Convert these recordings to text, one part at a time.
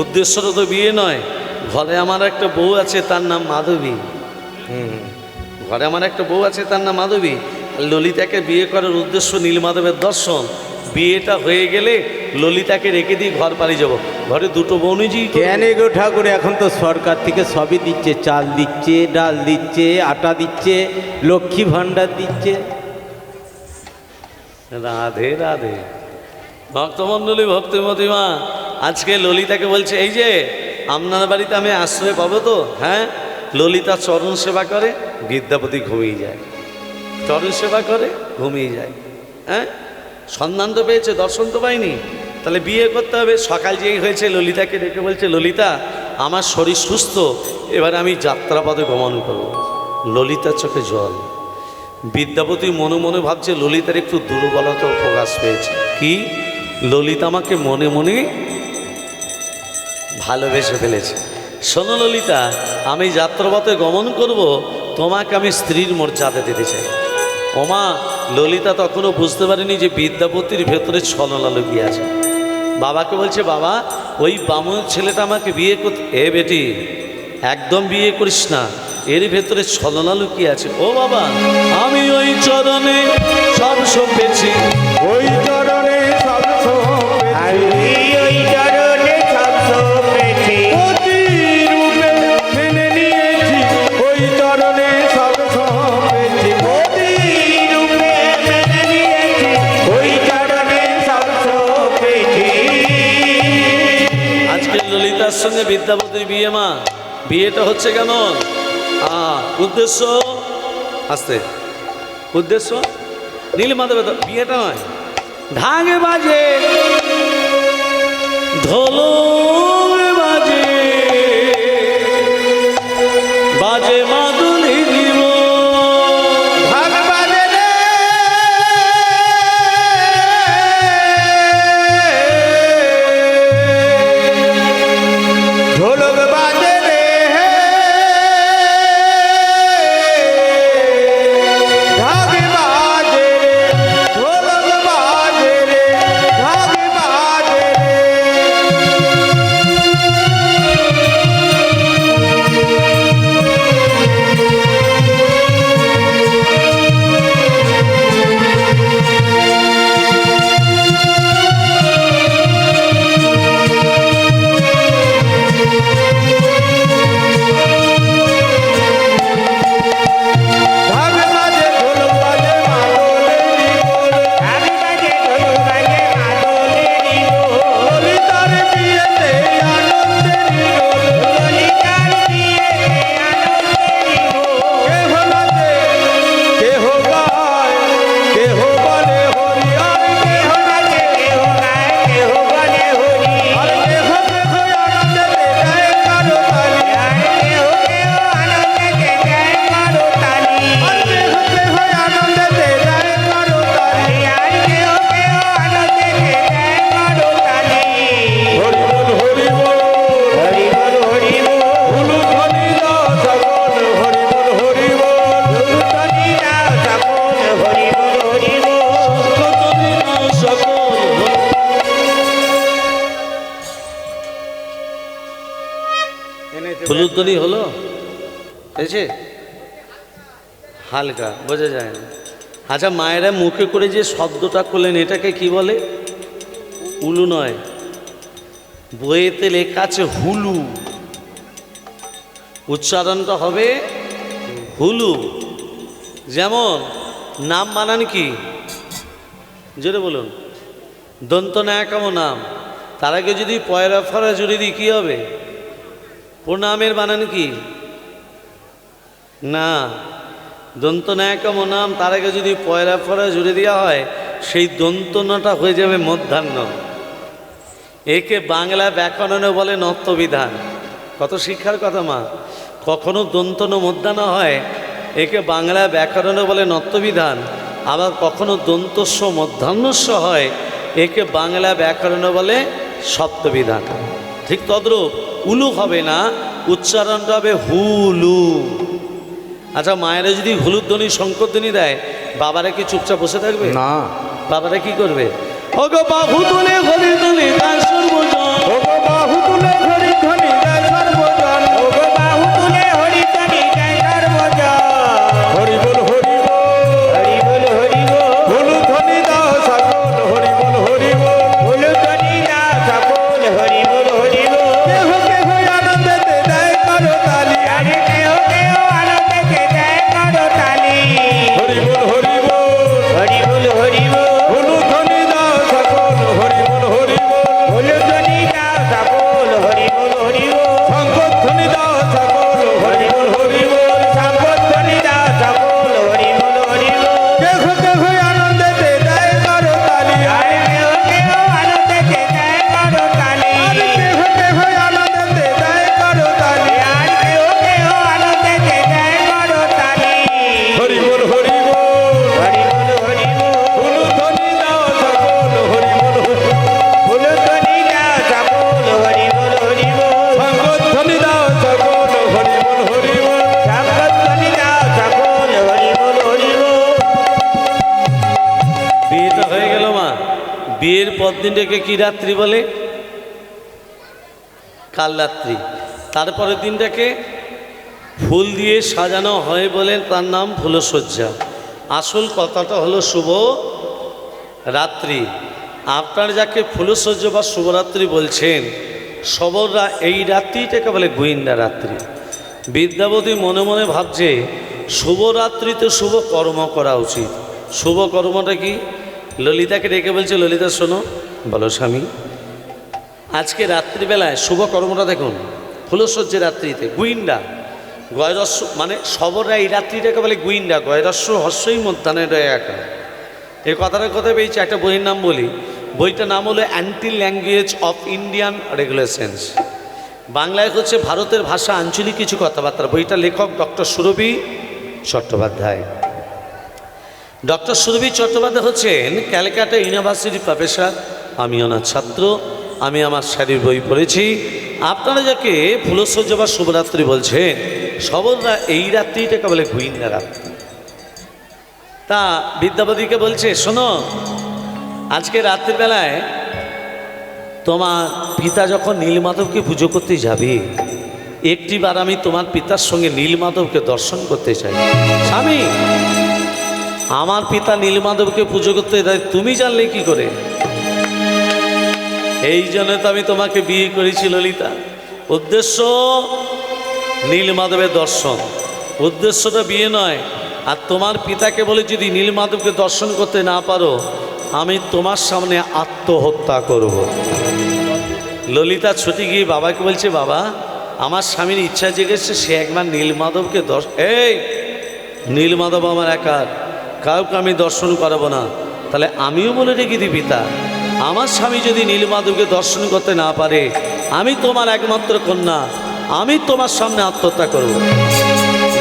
উদ্দেশ্যটা তো বিয়ে নয়। ঘরে আমার একটা বউ আছে, তার নাম মাধবী। ঘরে আমার একটা বউ আছে, তার নাম মাধবী। ললিতাকে বিয়ে করার উদ্দেশ্য নীলমাধবের দর্শন। বিয়েটা হয়ে গেলে ললিতাকে রেখে দিয়ে ঘর পালিয়ে যাব। ঘরে দুটো বউনিজি কেন গো ঠাকুর, এখন তো সরকার থেকে সবই দিচ্ছে, চাল দিচ্ছে, ডাল দিচ্ছে, আটা দিচ্ছে, লক্ষ্মী ভাণ্ডার দিচ্ছে। রাধে রাধে। ভক্তমণ্ডলী, ভক্তিমতী মা আজকে ললিতাকে বলছে, এই যে আপনার বাড়িতে আমি আশ্রয় পাবো তো? হ্যাঁ। ললিতা চরণ সেবা করে, বিদ্যাপতি ঘুমিয়ে যায়। চরণ সেবা করে, ঘুমিয়ে যায়। হ্যাঁ, সন্ধান তো পেয়েছে, দর্শন তো পাইনি, তাহলে বিয়ে করতে হবে। সকাল যেই হয়েছে ললিতাকে ডেকে বলছে, ললিতা আমার শরীর সুস্থ, এবার আমি যাত্রাপথে গমন করব। ললিতার চোখে জল। বিদ্যাপতি মনে মনে ভাবছে ললিতার একটু দুর্বলতা প্রকাশ পেয়েছে। কি? ললিতা আমাকে মনে মনে ভালোবেসে ফেলেছে। শোনো ললিতা, আমি যাত্রাপথে গমন করব, তোমাকে আমি স্ত্রীর মর্যাদা দিতে চাই। ওমা, ললিতা তখনও বুঝতে পারেনি যে বিদ্যাপতির ভেতরে ছলনা লুকিয়ে আছে। বাবাকে বলছে, বাবা ওই বামুন ছেলেটা আমাকে বিয়ে করতে। এ বেটি, একদম বিয়ে করিস না, এর ভেতরে ছলনা লুকিয়ে আছে। ও বাবা, আমি ওই চরণে সব সঁপেছি, ওই চরণে সব সঁপেছি, ওই চরণে সব সঁপেছি, প্রতিরূপে মেনে নিয়েছি, ওই চরণে সব সঁপেছি, প্রতিরূপে মেনে নিয়েছি, ওই চরণে সব সঁপেছি। আজকে ললিতার সঙ্গে বিদ্যাপতির বিয়ে। মা, বিয়েটা হচ্ছে কেমন? উদ্দেশ্য আসতে, উদ্দেশ্য নীলমাধবের বিয়েটা নয়। ঢাক বাজে, ঢোল বাজে, বাজে মাদুলি দিব, ঢাক বাজে রে, ঢোলক বাজে রে, ঢাক বাজে রে, ঢোলক বাজে রে, ঢাক বাজে রে। ঢাক বাজে, ঢোলক বাজে, মাদলেরই বল, ঢাক বাজে, ঢোলক বাজে, মাদলেরই বল, ললিতার বিয়েতে আনন্দেরই রোল, ললিতার বিয়েতে আনন্দেরই রোল। কেহ নাচে, কেহ গায়, কেহ বলে হরি, আর কেহ নাচে, কেহ গায়, কেহ বলে হরি, আর কেহ কেহ আনন্দেতে দেয় কারো তালি, আর কেহ কেহ আনন্দেতে দেয় কারো তালি, আর কেহ কেহ আনন্দেতে দেয় কারো তালি, আর কেহ কেহ আনন্দেতে দেয় কারো তালি। হরি বল, হরি বল, হরি বল, হরি বল, হুলু ধ্বনি দাও সকল, হরি বল, হরি বল, হুলু ধ্বনি দাও সকল, হরি বল, হরি বল, সকল সকল। হলুদনি হলো, এসে হালকা বোঝা যায় না। আচ্ছা, মায়েরা মুখে করে যে শব্দটা করলেন, এটাকে কি বলে? উলু নয়, বইয়েতে লেখা আছে হুলু, উচ্চারণটা হবে হুলু। যেমন নাম বানান কি? জোরে বলুন। দন্ত নায়কাম নাম, তার আগে যদি পয়রা ফরা জুড়ে দিই কী হবে? প্রণামের বানান কি? না, দন্ত নায়কাম নাম, তার আগে যদি পয়রা ফরা জুড়ে দেওয়া হয়, সেই দন্তনাটা হয়ে যাবে মধ্যাহ্ন। একে বাংলা ব্যাকরণে বলে নত্যবিধান। কত শিক্ষার কথা মা! কখনো দন্তন মধ্যাহ্ন হয়, একে বাংলা ব্যাকরণে বলে নত্যবিধান। আবার কখনো দন্তস্ব মধ্যাহ্নস্ব হয়, একে বাংলা ব্যাকরণে বলে সপ্তবিধান। ঠিক তদ্রূপ উলু হবে না, উচ্চারণটা হবে হুলু। আচ্ছা, মায়েরা যদি হলুধ্বনি শঙ্করধ্বনি দেয়, বাবারা কি চুপচাপ বসে থাকবে? না, বাবারা কি করবে? ওগো বাহু তুলে হরি তুলে তার সর্বজন, ওগো বাহু তুলে বিয়েটা হয়ে গেল মা, বিয়ের পর দিনটাকে কি রাত্রি বলে? কাল রাত্রি। তারপরের দিনটাকে ফুল দিয়ে সাজানো হয় বলে তার নাম ফুলসজ্জা। আসল কথাটা হলো শুভ রাত্রি। আপনার যাকে ফুলসজ্জা বা শুভরাত্রি বলছেন, সবররা এই রাত্রিটাকে বলে গোয়েন্দা রাত্রি। বিদ্যাবতী মনে মনে ভাবছে শুভরাত্রিতে শুভ কর্ম করা উচিত। শুভ কর্মটা কি? ললিতাকে ডেকে বলছে, ললিতা শোনো। বলো স্বামী। আজকে রাত্রিবেলায় শুভ কর্মটা দেখুন, ফুলসজ্জা রাত্রিতে গুইন্দা গয়রস্য, মানে সবররা এই রাত্রিটাকে বলে গুইন্দা। গয়রস্য হস্যই মধ্যাহ্নের একা। এই কথাটার কথা পেয়েছি। একটা বইয়ের নাম বলি, বইটার নাম হলো anti language of Indian regulations. বাংলায় হচ্ছে ভারতের ভাষা আঞ্চলিক কিছু কথাবার্তা। বইটার লেখক ডক্টর সুরভি চট্টোপাধ্যায়। ডক্টর সুরভি চট্টোপাধ্যায় হচ্ছেন ক্যালকাটা ইউনিভার্সিটির প্রফেসর। আমি ওনার ছাত্র, আমি আমার শাড়ির বই পড়েছি। আপনারা যাকে ফুলসজ্জা বা শুভরাত্রি বলছেন, সবররা এই রাত্রিটাকে বলে গুইন্দা রাত্রি। তা বিদ্যাপতিকে বলছে, শোনো, আজকে রাত্রিবেলায় তোমার পিতা যখন নীলমাধবকে পুজো করতে যাবে, একটিবার আমি তোমার পিতার সঙ্গে নীলমাধবকে দর্শন করতে চাই। স্বামী, আমার পিতা নীলমাধবকে পুজো করতে যায়, তুমি জানলে কি করে? এই জন্য তো আমি তোমাকে বিয়ে করেছি ললিতা। উদ্দেশ্য নীলমাধবের দর্শন, উদ্দেশ্যটা বিয়ে নয়। আর তোমার পিতাকে বলে যদি নীলমাধবকে দর্শন করতে না পারো, আমি তোমার সামনে আত্মহত্যা করব। ললিতা ছুটে গিয়ে বাবাকে বলছে, বাবা, আমার স্বামীর ইচ্ছা জেগেছে, সে একবার নীলমাধবকে এই নীলমাধব আমার একার, কাউকে আমি দর্শন করাবো না। তাহলে আমিও বলে রেখে দিই, পিতা, আমার স্বামী যদি নীলমাধবকে দর্শন করতে না পারে, আমি তোমার একমাত্র কন্যা, আমি তোমার সামনে আত্মহত্যা করব।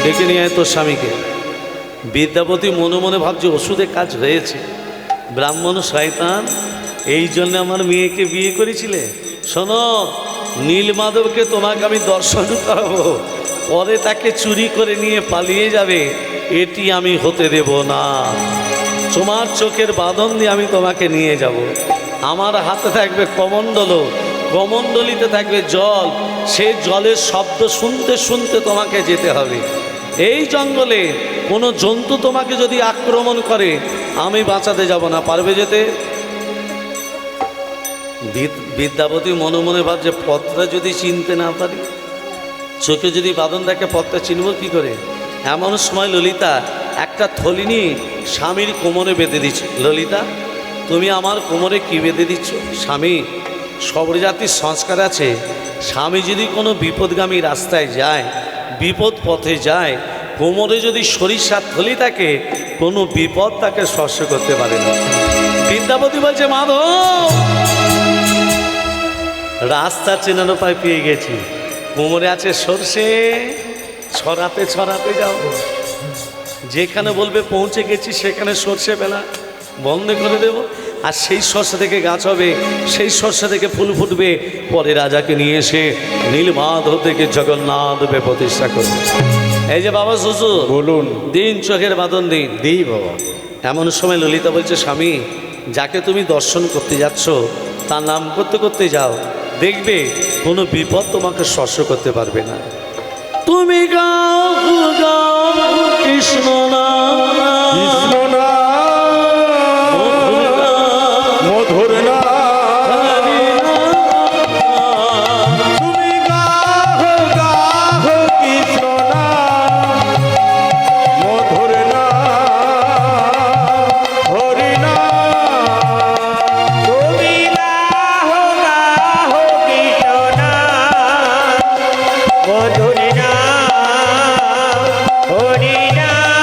ডেকে নিয়ে আয় তোর স্বামীকে। বিদ্যাপতি মনে মনে ভাবছে ওষুধে কাজ হয়েছে। ব্রাহ্মণ শয়তান, এই জন্য আমার মেয়েকে বিয়ে করেছিলে। শোনো, নীলমাধবকে তোমাকে আমি দর্শন করাবো, পরে তাকে চুরি করে নিয়ে পালিয়ে যাবে, এটি আমি হতে দেব না। তোমার চোখের বাঁধন দিয়ে আমি তোমাকে নিয়ে যাব। আমার হাতে থাকবে কমণ্ডল, কমণ্ডলিতে থাকবে জল, সেই জলের শব্দ শুনতে শুনতে তোমাকে যেতে হবে। এই জঙ্গলে কোনো জন্তু তোমাকে যদি আক্রমণ করে, আমি বাঁচাতে যাব না। পারবে যেতে? বিদ্যাপতি মনে মনে ভাবছে, পথটা যদি চিনতে না পারি, চোখে যদি বাঁধন থাকে, পথটা চিনব কি করে? এমন সময় ললিতা একটা থলি নিয়ে স্বামীর কোমরে বেঁধে দিচ্ছে। ললিতা, তুমি আমার কোমরে কি বেঁধে দিচ্ছ? স্বামী, সবর জাতির সংস্কার আছে, স্বামী যদি কোনো বিপদগামী রাস্তায় যায়, বিপদ পথে যায়, কোমরে যদি সরিষার থলি থাকে, কোনো বিপদ তাকে স্পর্শ করতে পারে না। বিদ্যাপতি বলছে, মাধব, রাস্তা চেনানো পায় পেয়ে গেছি, কোমরে আছে সর্ষে, ছড়াতে ছড়াতে যাও, যেখানে বলবে পৌঁছে গেছি সেখানে সর্ষে বেলা বন্ধ করে দেব। আর সেই সর্ষে থেকে গাছ হবে, সেই সর্ষে থেকে ফুল ফুটবে, পরে রাজাকে নিয়ে এসে নীলমাধব থেকে জগন্নাথে প্রতিষ্ঠা করবে। এই যে বাবা শ্বশুর, বলুন। দিন চোখের বাঁধন দিন। দিই বাবা। এমন সময় ললিতা বলছে, স্বামী, যাকে তুমি দর্শন করতে যাচ্ছ তার নাম করতে করতে যাও, দেখবে কোনো বিপদ তোমাকে স্পর্শ করতে পারবে না। তুমি গাও গাও কৃষ্ণ নাম, কৃষ্ণ নাম, মধুর নাম, তুমি গাও গাও কৃষ্ণ নাম, মধুর নাম, হরি নাম, তুমি গাও গাও কৃষ্ণ নাম, মধুর নাম, হরি নাম,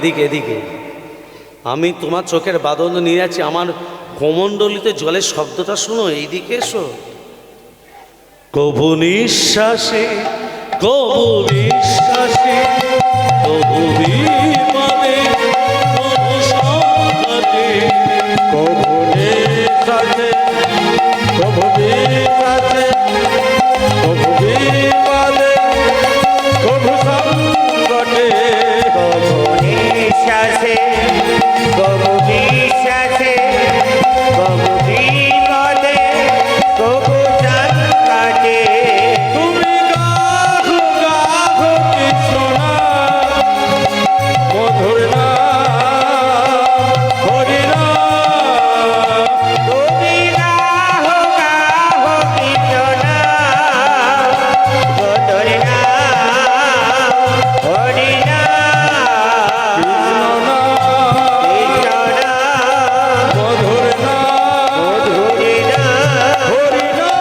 এদিকে এদিকে, আমি তোমার চোখের বাঁধন নিয়ে যাচ্ছি, আমার কোমণ্ডলিতে জলের শব্দটা শোনো, এইদিকে এসো। কবু নিঃশ্বাসে, কবু বিশ্বাসে, কবু বিপদে, কবু সংকটে, কবু নিঃশ্বাসে, কবু বিশ্বাসে, কবু বিপদে, কবু সংকটে, কবু নিঃশ্বাসে, কবু বিশ্বাসে, কবু বিপদে, কবু সংকটে। তুমি গাহো গাহো কৃষ্ণ নাম, মধুর নাম, হরি নাম। তুমি গাহো গাহো কৃষ্ণ নাম, মধুর নাম, হরি নাম। কৃষ্ণ নাম, মধুর নাম, হরি নাম।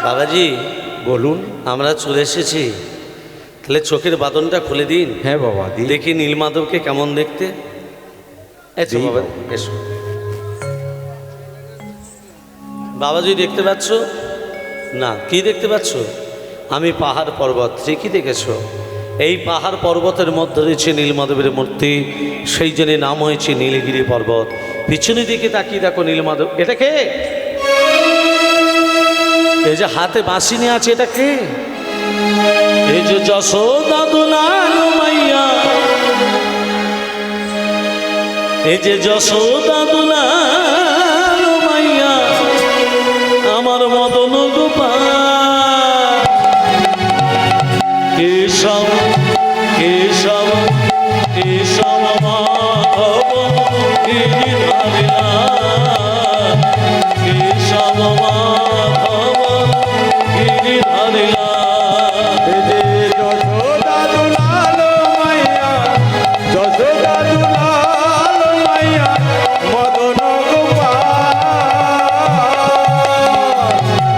বাবাজি বলুন। আমরা চলে এসেছি, তাহলে চোখের বাঁধনটা খুলে দিন। হ্যাঁ বাবা, দি। দেখি নীলমাধবকে কেমন দেখতে। এসো দিই বাবা, বাবা। এসো। বাবাজি দেখতে পাচ্ছ না? কি দেখতে পাচ্ছ? আমি পাহাড় পর্বত, ঠিকই দেখেছো। এই পাহাড় পর্বতের মধ্যে রয়েছে নীলমাধবের মূর্তি, সেই জন্য নাম হয়েছে নীলগিরি পর্বত। পিছনের দিকে তাকিয়ে দেখো নীলমাধব। এটা কে? এই যে হাতে বাঁশি নিয়ে আছে, এটা কে? এই যে যশোদা দুলাল মাইয়া, এই যে যশোদা দুলাল মাইয়া, আমার মদন গোপাল। কেশব কেশব কেশব মাধব গিরিধারিলা, কেশব মাধব গিরিধারিলা। এই যে যশোদা দুলাল মাইয়া, যশোদা দুলাল মাইয়া, মদন গোপাল।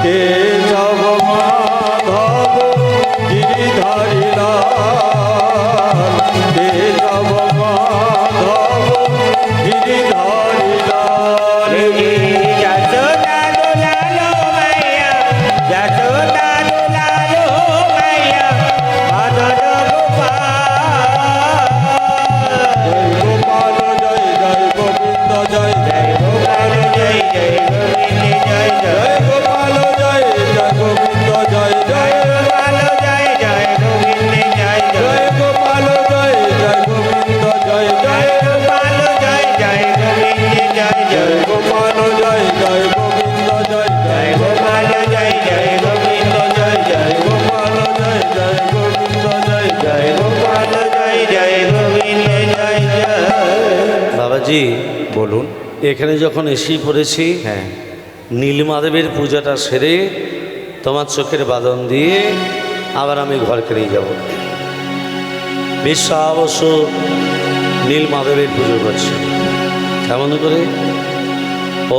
কেশব মাধব গিরিধারী লাল, কেশব মাধব গিরিধারী লাল। যশোদা দুলাল মাইয়া, যশোদা দুলাল মাইয়া, মদন গোপাল। জয় গোপাল জয় জয় গোবিন্দ, জয় জয় গোপাল জয় জয় গোবিন্দ, জয় জয় গোপাল জয় জয় গোবিন্দ, জয় জয় গোপাল জয় জয় গোবিন্দ, জয় গোপাল জয় জয় গোবিন্দ, জয় জয় গোপাল জয় জয় গোবিন্দ, জয় জয় গোপাল জয় জয় গোবিন্দ, জয় জয় গোপাল জয় জয় গোবিন্দ, জয় জয়। বাবাজি বলুন। এখানে যখন এসেই পড়েছি, হ্যাঁ, নীলমাধবের পূজাটা সেরে তোমার চোখের বাঁধন দিয়ে আবার আমি ঘরকে নিয়ে যাব। বিশ্বাস অবশ্য নীলমাধবের পুজো করছে। কেমন করে?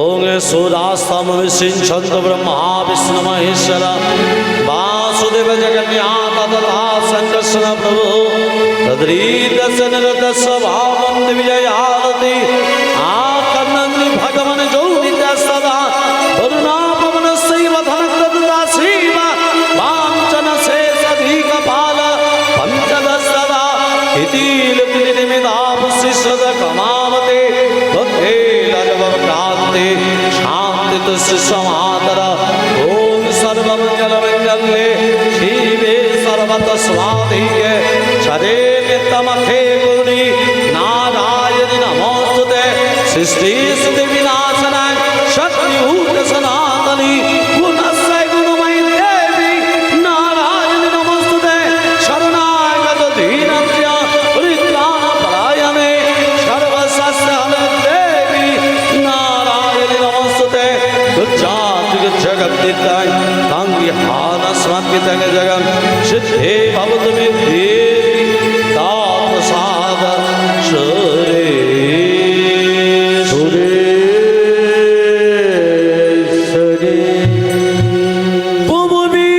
ওং সুরাস্তমনিশ্চিন্ত ব্রহ্মা বিষ্ণু মহেশ্বর বাসুদেব জগন্নাথ তথা সংকর্ষণ প্রভু তদ্রীদস্য নিরতস্য ভাবন্তি বিজয়ারতি আকর্ণন্তি ভগবান জৌনিতা সদা করুণা পবনস্যৈব ধনক্রতুদাসীব वाञ्छन शेषधिक पाल पञ्चदश सदा इति लिपिनिमिदा पुष्टिश्रद कमामते भक्ते ललभक्रान्ते शान्ति तुष्टि समातर ॐ सर्वमङ्गलमङ्गले शिवे सर्वतस्वाधिके शरे नित्यमखे गुणि नारायणि नमोस्तुते सृष्टि विनाशनाय शक्तिभूत सनातनी गुणस्य गुणमयी देवी नारायणि नमोस्तुते शरणागत दीनप्रिय परित्राणपरायणे सर्वसस्यहरे देवी नारायणि नमोस्तुते गुज्जाति जगद्दिताय काङ्गिहानस्मद्वितङ्ग जगन् सिद्धे भवतु मे देवी तापसाद सुरे সুরেশ্বরী। ভুবি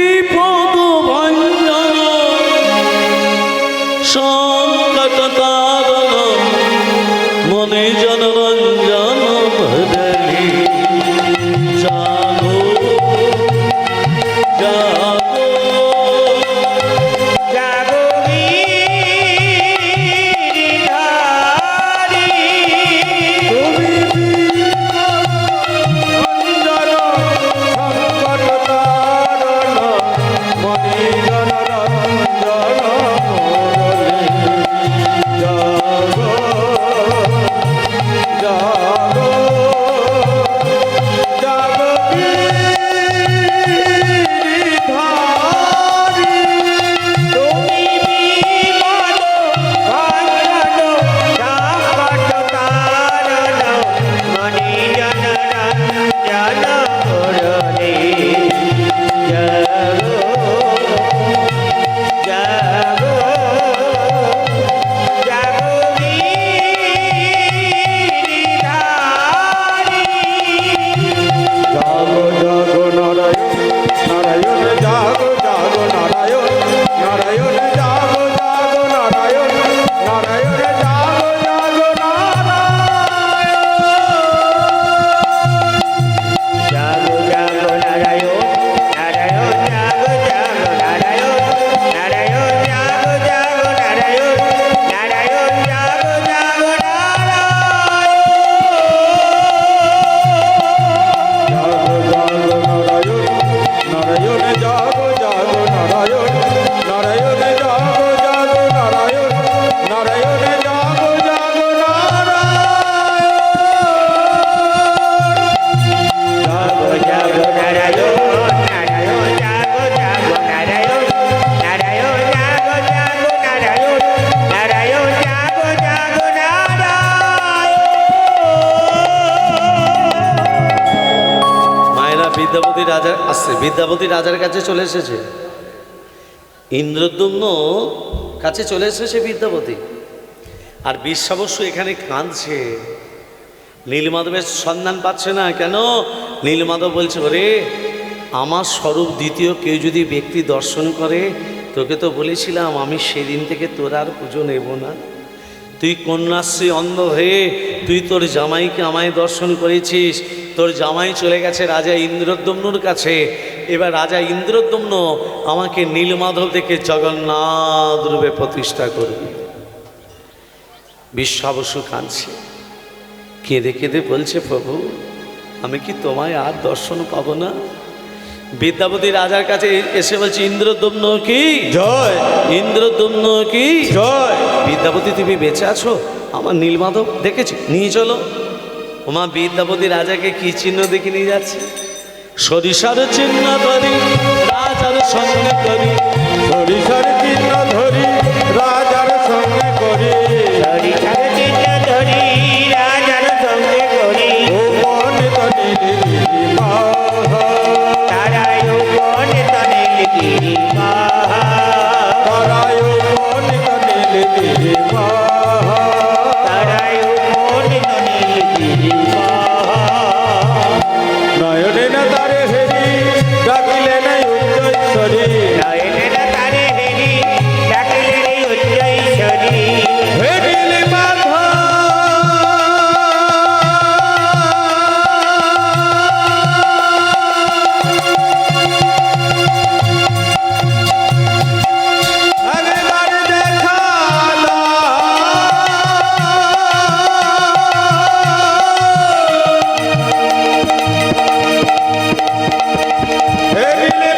বিদ্যাপতি রাজা আসছে, বিদ্যাপতি রাজার কাছে চলে এসেছে, ইন্দ্রদ্যুম্ন কাছে চলে এসেছে বিদ্যাপতি। আর বিশ্বাবস্য এখানে কাঁদছে, নীলমাধবের সন্ধান পাচ্ছে না। কেন? নীলমাধব বলছে, ওরে আমার স্বরূপ দ্বিতীয় কেউ যদি ব্যক্তি দর্শন করে, তোকে তো বলেছিলাম আমি সেদিন থেকে তোর আর পুজো নেব না। তুই কন্যাশ্রী অন্ধ হয়ে তুই তোর জামাইকে আমায় দর্শন করেছিস, তোর জামাই চলে গেছে রাজা ইন্দ্রদ্যম্নর কাছে। এবার রাজা ইন্দ্রদ্যম্ন আমাকে নীলমাধব দেখে জগন্নাথ রূপে প্রতিষ্ঠা করবে। বিশ্বাবসু কাঁদছে, কেঁদে কেঁদে বলছে, প্রভু আমি কি তোমায় আর দর্শন পাবো না? বিদ্যাপতি রাজার কাছে এসে বলছে, ইন্দ্রদ্যম্ন কি জয়, ইন্দ্রদ্যম্ন কি জয়। বিদ্যাপতি তুমি বেঁচে আছো? আমার নীলমাধব দেখেছি, নিয়ে চলো। ওমা বিদ্যাপতি রাজাকে কি চিহ্ন দেখে নিয়ে যাচ্ছে? সরিষার চিহ্ন ধরি রাজার সঙ্গে করি, সরিষার চিহ্ন ধরি রাজার সঙ্গে করি, সরিষার চিহ্ন ধরি রাজার সঙ্গে করি, গোপন তনে লিখিবা, তারাই গোপন তনে লিখিবা, তারাই গোপন তনে লিখিবা, তারাই গোপন তনে লিখিবা। নয়নে না তারে হেরি ডাকিলে নাই উচ্চৈশ্বরী, নয়নেরা তারে হেরি ডাকিলেন উচ্চৈশ্বরী, হেরিলে মাধব একবার দেখা হেরিলে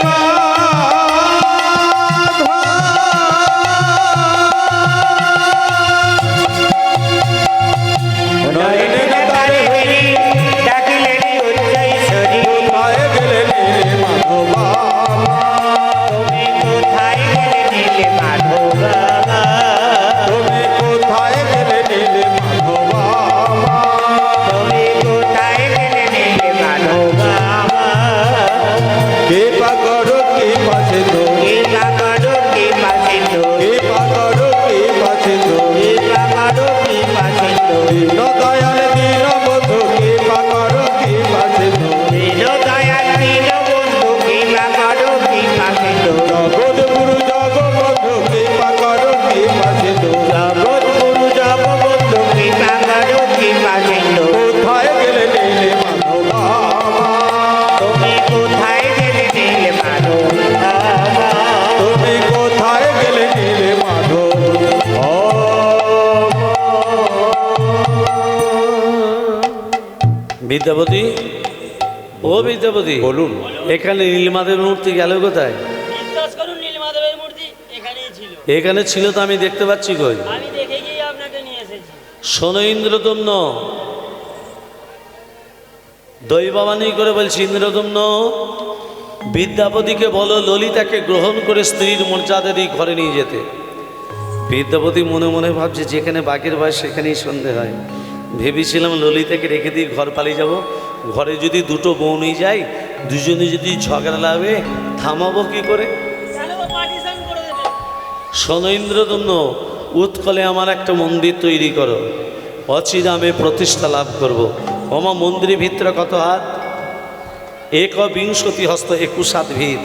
নয়নেরা তারে হেরি ডাকিলেন উচ্চৈশ্বরী, কোথায় গেলে নীলে মাধবা, তুমি কোথায় গেলে নীলে মাধবা, তুমি কোথায় গেলে নীলে মাধবা, তুমি কোথায় গেলে নীলে মাধবা। কে পা করো কি পাশে তো, কি কাকারো কি পাচিত, কে পা করো কি পাশে তো, কি কাকারো কি পাচিত, দীন দয়াল দীন বন্ধু কে পা করো কি পাশে তো, দীন দয়াল দীন বন্ধু কি কাকারো কি পাচিত, জগৎ গুরু জগবন্ধু কে পা করো কি পাশে তো, জগৎ গুরু জগবন্ধু কি কাকারো কি পাচিত, কোথায় গেলে নীলে মাধবা, তুমি কোথায় গেলে নীলে মাধবা, তুমি কোথায় গেলে নীলে মাধব। বিদ্যাপতি, ও বিদ্যাপতি, বলুন। এখানে নীলমাধবের মূর্তি গেল কোথায়? বিশ্বাস করুন নীলমাধবের মূর্তি এখানেই ছিল। এখানে ছিল তো আমি দেখতে পাচ্ছি কই। আমি দেখে গিয়ে আপনাকে নিয়ে এসেছি। শোনো ইন্দ্রদম্ন, দৈববাণী করে বলছি, ইন্দ্রদম্ন বিদ্যাপতিকে বলো ললিতাকে গ্রহণ করে স্ত্রীর মর্যাদা দিয়ে ঘরে নিয়ে যেতে। বিদ্যাপতি মনে মনে ভাবছে যেখানে বাঘের বয়স সেখানেই সন্ধে হয়। ভেবেছিলাম ললিতাকে রেখে দিয়ে ঘর পালিয়ে যাব, ঘরে যদি দুটো বউ নিয়ে যাই, দুজনে যদি ঝগড়া লাগবে থামাবো কি করে। তাহলে ও পার্টিশন করে দেবে। শোনো ইন্দ্রদম্ন, উৎকলে আমার একটা মন্দির তৈরি করো, অচিরামে প্রতিষ্ঠা লাভ করব। ওমা মন্দিরের ভিতরে কত হাত? ১বিংশতি হস্ত, ২১ হাত ভিত।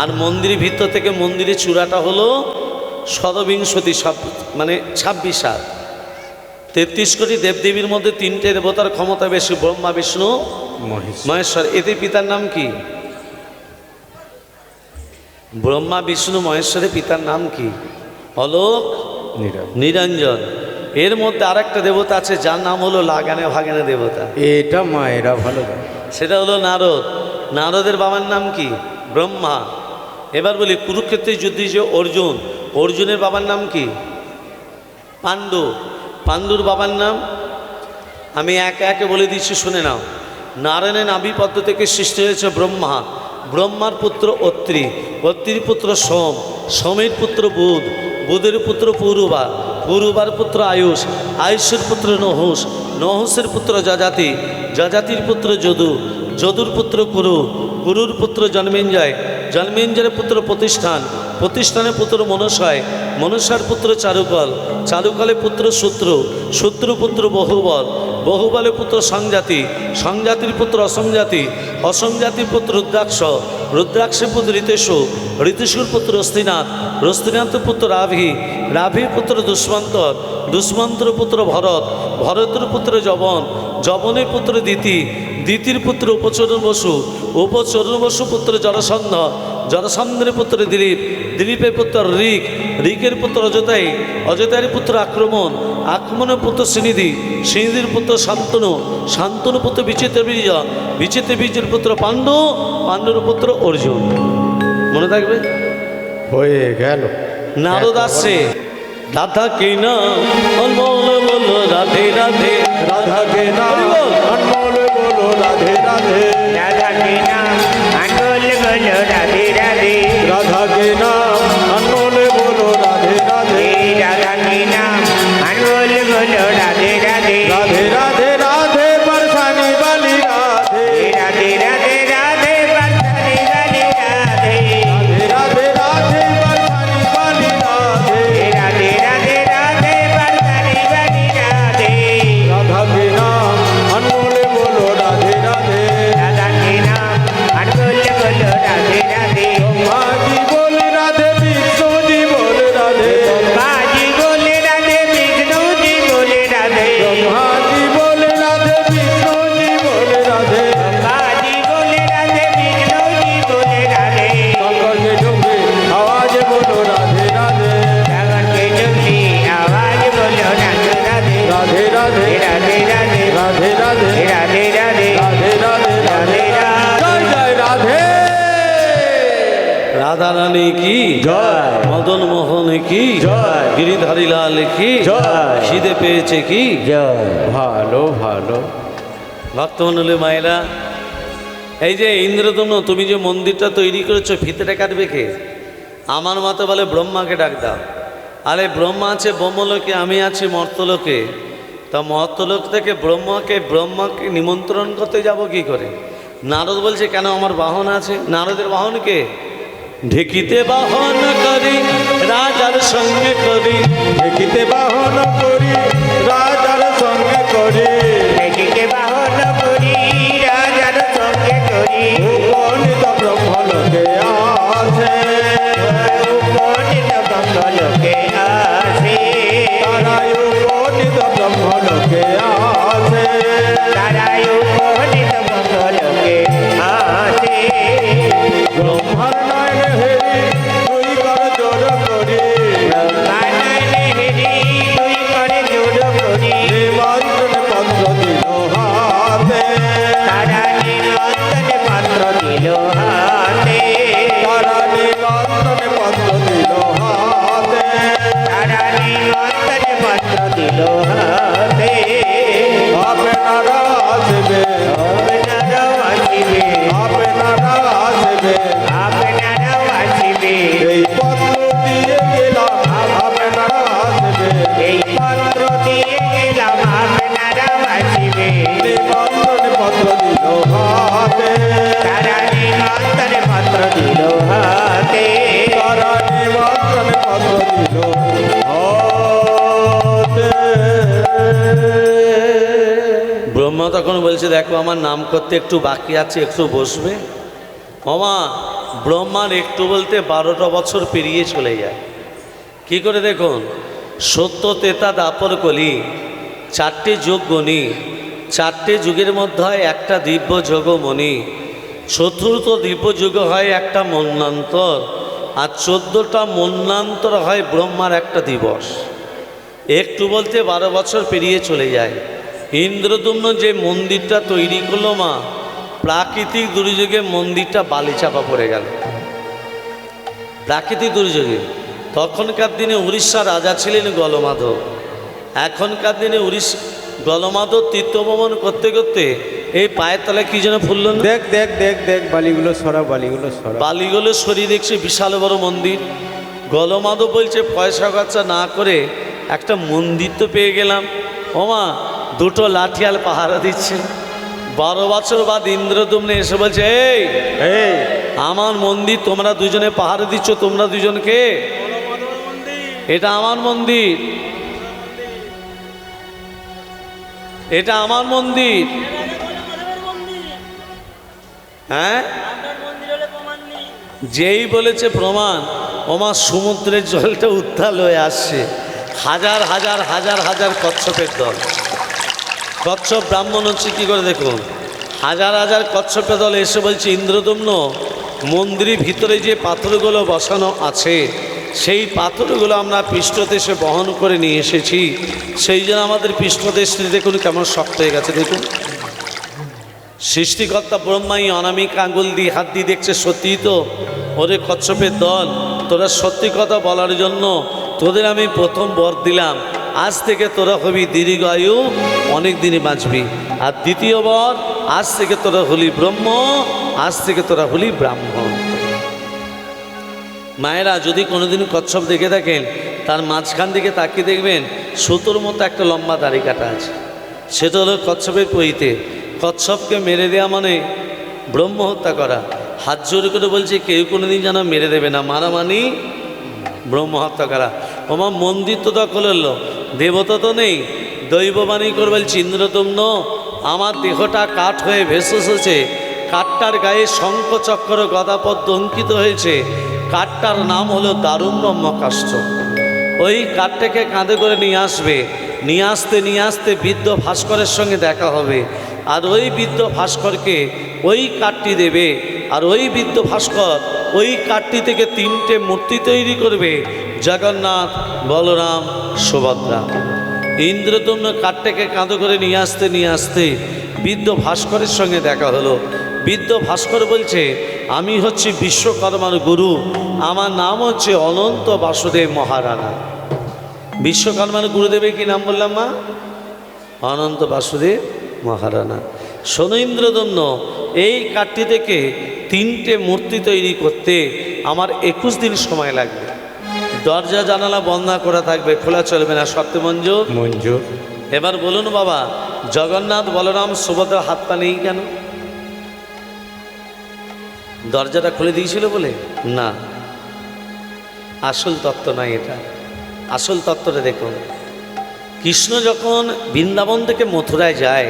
আর মন্দিরের ভিতর থেকে মন্দিরের চূড়াটা হলো ১৭বিংশতি, সব মানে ২৬ হাত। ৩৩ কোটি দেবদেবীর মধ্যে ৩টে দেবতার ক্ষমতা বেশি, ব্রহ্মা বিষ্ণু মহেশ্বর। এদের পিতার নাম কি? ব্রহ্মা বিষ্ণু মহেশ্বরের পিতার নাম কি? অলোক নিরঞ্জন। এর মধ্যে আরেকটা দেবতা আছে যার নাম হলো লাগানে ভাগানে দেবতা। এটা মায়েরা ভালো জানে। সেটা হলো নারদ। নারদের বাবার নাম কি? ব্রহ্মা। এবার বলি কুরুক্ষেত্রের যুদ্ধে যে অর্জুন, অর্জুনের বাবার নাম কি? পাণ্ডু। পাণ্ডুর বাবার নাম আমি একে একে বলে দিচ্ছি, শুনে নাও। নারায়ণের নাভি পদ্ম থেকে সৃষ্টি হয়েছে ব্রহ্মা। ব্রহ্মার পুত্র অত্রি, অত্রির পুত্র সোম, সোমের পুত্র বুধ, বুধের পুত্র পূর্বা, পূর্বার পুত্র আয়ুষ, আয়ুষের পুত্র নহুষ, নহুষের পুত্র যজাতি, যজাতির পুত্র যদু, যদুর পুত্র কুরু, কুরুর পুত্র জন্মেঞ্জয়, জন্মেঞ্জয়ের পুত্র প্রতিষ্ঠান, প্রতিষ্ঠানের পুত্র মনসায়, মনসার পুত্র চারুকল, চারুকলের পুত্র শূদ্র, শূদ্র পুত্র বহুবল, বহুবলের পুত্র সংজাতি, সংজাতির পুত্র অসংজাতি, অসংজাতির পুত্র রুদ্রাক্ষ, রুদ্রাক্ষের পুত্র ঋতেশু, ঋতেশুর পুত্র অস্তিনাথ, অস্তিনাথের পুত্র রাভি, রাভির পুত্র দুষ্মন্তর, দুষ্মন্তর পুত্র ভরত, ভরতের পুত্র যবন, যবনের পুত্র দিতি, দিতির পুত্র উপচরণ বসু, উপচরণ বসু পুত্র জরাসন্ধ, জরাসন্ধের পুত্র দিলীপ, দিলীপের পুত্র ঋক, ঋকের পুত্র অযোধ্যায়ী, অযোধ্যায়ের পুত্র আক্রমণ, আক্রমণের পুত্র শ্রীনিধি, শ্রীনিধির পুত্র শান্তনু, শান্তনু পুত্র বিচিত্র বীর্য, বিচিত্র বীর্যের পুত্র পাণ্ডু, পাণ্ডুর পুত্র অর্জুন। মনে থাকবে? হয়ে গেল। নারদ আসছে, রাধা কে নাম অনমোল বলো রাধে রাধে, রাধা কে নাম হরি বল। অনমোল বলো রাধে রাধে, রাধা কে নাম আনমোল বলো রাধে রাধে, রাধা কে নাম অনমোল বলো রাধে রাধে, রাধা কে নাম আনমোল বলো রাধে রাধে, রাধে রাধে রাধে বরসানি বালি রাধে, রাধে রাধে রাধে বরসানি বালি রাধে, রাধে রাধে বরসানি বালি রাধে, রাধে রাধে রাধে বরসানি বালি রাধে, রাধা কে নাম অনমোল বলো রাধে রাধে, রাধা কে নাম আনমোল বলো রাধে রাধে, মাঝি বলে রাধে বিষ্ণুজি বলে রাধে, বাজি বলে রাধে বিষ্ণুজি বলে রাধে, মাঝি বলে রাধে বিষ্ণুজি বলে রাধে, বাজি বলে রাধে বিষ্ণুজি বলে রাধে, শঙ্করকে ঢুকে আওয়াজ বলো রাধে রাধে, রাগন के जुगली आवाज बोलो राधे राधे, রাধে রাধে राधे राधे, রাধে রাধে राधे राधे, রাধে রাধে রাধে জয় জয় রাধে, রাধা রানী কি জয়, মদন মোহন কি জয়, গিরিধারী লাল কি জয়, খিদে পেয়েছে কি জয়। ভালো ভালো। ভক্তমণ্ডলী মায়েরা, এই যে ইন্দ্রদম্ন তুমি যে মন্দিরটা তৈরি করেছো, ফিতেটা কাটবে কে? আমার মতে বলে ব্রহ্মাকে ডাক দাও। আরে ব্রহ্মা আছে ব্রহ্মলোকে, আমি আছি মর্তলোকে। তা মর্তলোক থেকে ব্রহ্মাকে নিমন্ত্রণ করতে যাব কি করে? নারদ বলছে কেন আমার বাহন আছে। নারদের বাহন কে? ঢেকিতে বাহন করি রাজার সঙ্গে করি, দেখিতে বাহন করি রাজার সঙ্গে করি, लेके बाहर करी राजार संगे करी, উপনীত ব্রহ্মলোকে আছে, उपनीत बंगल के आसे, তারাই উপনীত ব্রহ্মলোকে আছে, ताराय उपनीत बंगल के आसे, ব্রহ্মার নয়ন হেরি তুই কর জোর করি, ब्रह्मानंद हेरी दुई करे जोड़ करी, নিমন্ত্রণ পত্র তখন বলছে দেখো আমার নাম করতে একটু বাকি আছে, একটু বসবে। ওমা ব্রহ্মার একটু বলতে 12টা বছর পেরিয়ে চলে যায়। কি করে দেখুন, সত্য তেতা দাপর কলি, 4টে যুগ গণি, 4টে যুগের মধ্যে হয় একটা দিব্য যোগমণি, চতুর্থ দিব্য যুগ হয় একটা মন্বন্তর, আর 14টা মন্বন্তর হয় ব্রহ্মার একটা দিবস। একটু বলতে 12 বছর পেরিয়ে চলে যায়। ইন্দ্রদুম্ন যে মন্দিরটা তৈরি করলো মা, প্রাকৃতিক দুর্যোগে মন্দিরটা বালি চাপা পড়ে গেল। প্রাকৃতিক দুর্যোগে তখনকার দিনে উড়িষ্যার রাজা ছিলেন গলমাধব। এখনকার দিনে গলমাধব তীর্থভ্রমণ করতে করতে এই পায়ের তলায় কি যেন ফুলল না, দেখ দেখ দেখ দেখ বালিগুলো সরা, বালিগুলো সরা। বালিগুলো সরিয়ে দেখছে বিশাল বড় মন্দির। গলমাধব বলছে পয়সা খরচা না করে একটা মন্দির তো পেয়ে গেলাম। ওমা 2টো লাঠিয়াল পাহারা দিচ্ছে। 12 বছর বাদ ইন্দ্রদুম্নে এসে বলছে এই এই আমার মন্দির তোমরা দুজনে পাহারা দিচ্ছ, তোমরা দুজনকে? এটা আমার মন্দির, এটা আমার মন্দির। মাধবের মন্দির, হ্যাঁ, আপনার মন্দির হলে প্রমাণ নেই। যেই বলেছে প্রমাণ, ওমা সমুদ্রের জলটা উত্তাল হয়ে আসছে। হাজার হাজার হাজার হাজার কচ্ছপের দল। কচ্ছপ ব্রাহ্মণ হচ্ছে কী করে দেখুন, হাজার হাজার কচ্ছপের দল এসে বলছে ইন্দ্রদম্ন মন্দিরের ভিতরে যে পাথরগুলো বসানো আছে সেই পাথরগুলো আমরা পৃষ্ঠদেশে বহন করে নিয়ে এসেছি, সেই জন্য আমাদের পৃষ্ঠদেশটি দেখুন কেমন শক্ত হয়ে গেছে। দেখুন সৃষ্টিকর্তা ব্রহ্মাই অনামিক আঙ্গুল দিয়ে হাত দিয়ে দেখছে সত্যি তো। ওরে কচ্ছপের দল, তোরা সত্যি কথা বলার জন্য তোদের আমি প্রথম বর দিলাম, আজ থেকে তোরা হবি দীর্ঘায়ু, অনেক দিনই বাঁচবি। আর দ্বিতীয় বর, আজ থেকে তোরা হলি ব্রহ্ম, আজ থেকে তোরা হলি ব্রাহ্মণ। মায়েরা যদি কোনোদিন কচ্ছপ দেখে থাকেন, তার মাঝখান দিকে তাকিয়ে দেখবেন সুতোর মতো একটা লম্বা দাড়ি কাটা আছে, সেটা হলো কচ্ছপের পরিতে। কচ্ছপকে মেরে দেওয়া মানে ব্রহ্ম হত্যা করা। হাত জোর করে বলছে কেউ কোনোদিন যেন মেরে দেবে না, মারামানি ব্রহ্ম হত্যা করা। আমার মন্দির তো দখল হলো, দেবতা তো নেই। দৈববাণী করে বলছে ইন্দ্রদম্ন আমার দেহটা কাঠ হয়ে ভেসে এসেছে, কাঠটার গায়ে শঙ্খ চক্র গদাপদ্ম অঙ্কিত হয়েছে, কাঠটার নাম হলো দারুণ ব্রহ্মকাষ্ঠ। ওই কাঠটাকে কাঁধে করে নিয়ে আসবে, নিয়ে আসতে বৃদ্ধ ভাস্করের সঙ্গে দেখা হবে। আর ওই বৃদ্ধ ভাস্করকে ওই কাঠটি দেবে, আর ওই বৃদ্ধ ভাস্কর ওই কাঠটি থেকে 3টে মূর্তি তৈরি করবে, জগন্নাথ, বলরাম, সুভদ্রা। ইন্দ্রদম্ন কাঠটাকে কাঁধে করে নিয়ে আসতে বৃদ্ধ ভাস্করের সঙ্গে দেখা হলো। বৃদ্ধ ভাস্কর বলছে আমি হচ্ছি বিশ্বকর্মার গুরু, আমার নাম হচ্ছে অনন্ত বাসুদেব মহারানা। বিশ্বকর্মার গুরুদেবের কি নাম বললাম মা? অনন্ত বাসুদেব মহারানা। শোনো ইন্দ্রদম্ন, এই কাঠটি থেকে 3টে মূর্তি তৈরি করতে আমার 21 দিন সময় লাগবে। দরজা জানালা বন্ধ করা থাকবে, খোলা চলবে না। সত্যি মঞ্জুর? মঞ্জুর। এবার বলুন বাবা, জগন্নাথ, বলরাম, সুভদ্রা হাত পা নেই কেন? দরজাটা খুলে দিয়েছিল বলে না, আসল তত্ত্ব নয় এটা। আসল তত্ত্বটা দেখুন, কৃষ্ণ যখন বৃন্দাবন থেকে মথুরায় যায়,